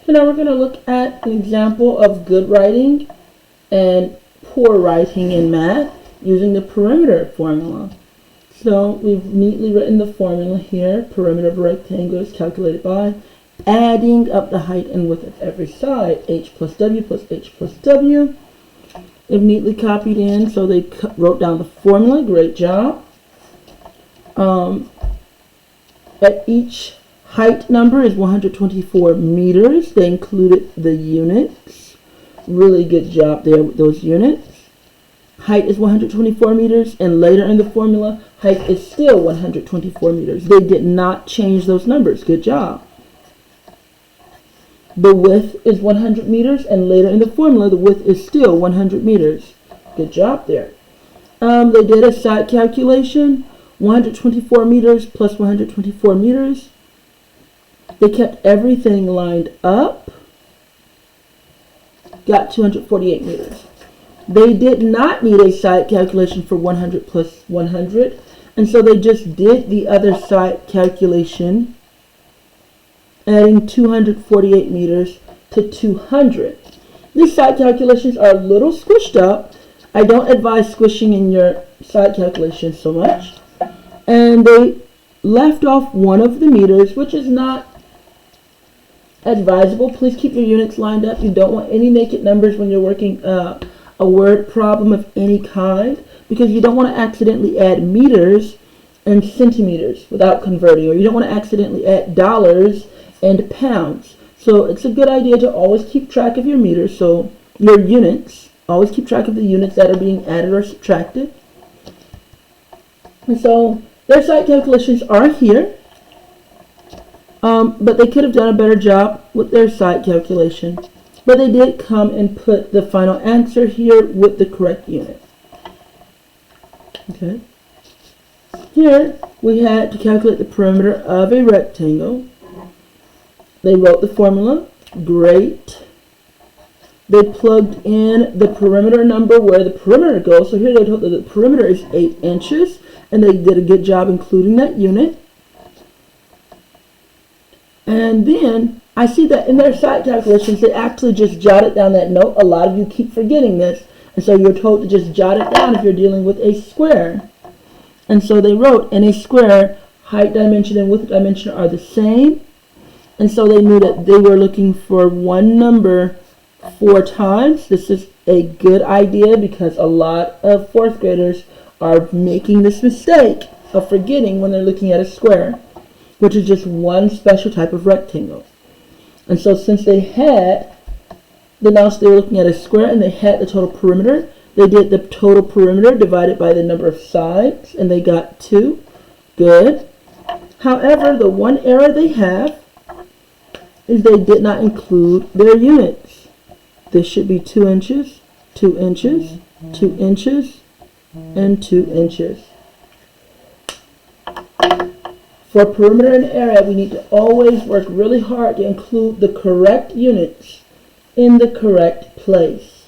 So now we're going to look at an example of good writing and poor writing in math using the perimeter formula. So we've neatly written the formula here. Perimeter of a rectangle is calculated by adding up the height and width of every side, h plus w plus h plus w. They've neatly copied in, so they wrote down the formula. Great job. At each height number is 124 meters. They included the units. Really good job there with those units. Height is 124 meters, and later in the formula, height is still 124 meters. They did not change those numbers. Good job. The width is 100 meters, and later in the formula, the width is still 100 meters. Good job there. They did a side calculation, 124 meters plus 124 meters. They kept everything lined up, got 248 meters. They did not need a side calculation for 100 plus 100, and so they just did the other side calculation, adding 248 meters to 200. These side calculations are a little squished up. I don't advise squishing in your side calculations so much. And they left off one of the meters, which is not advisable. Please keep your units lined up. You don't want any naked numbers when you're working a word problem of any kind, because you don't want to accidentally add meters and centimeters without converting, or you don't want to accidentally add dollars and pounds. So it's a good idea to always keep track of your meters, so your units, always keep track of the units that are being added or subtracted. And so their side calculations are here, but they could have done a better job with their side calculation. But they did come and put the final answer here with the correct unit. Okay. Here we had to calculate the perimeter of a rectangle. They wrote the formula. Great. They plugged in the perimeter number where the perimeter goes. So here they told that the perimeter is 8 inches, and they did a good job including that unit. And then I see that in their side calculations, they actually just jotted down that note. A lot of you keep forgetting this, and so you're told to just jot it down if you're dealing with a square. And so they wrote, in a square, height dimension and width dimension are the same. And so they knew that they were looking for one number 4 times. This is a good idea because a lot of 4th graders are making this mistake of forgetting when they're looking at a square, which is just one special type of rectangle. And so since they were looking at a square and they had the total perimeter, they did the total perimeter divided by the number of sides, and they got 2. Good. However, the one error they have is they did not include their units. This should be 2 inches, 2 inches, 2 inches, and 2 inches. For perimeter and area, we need to always work really hard to include the correct units in the correct place.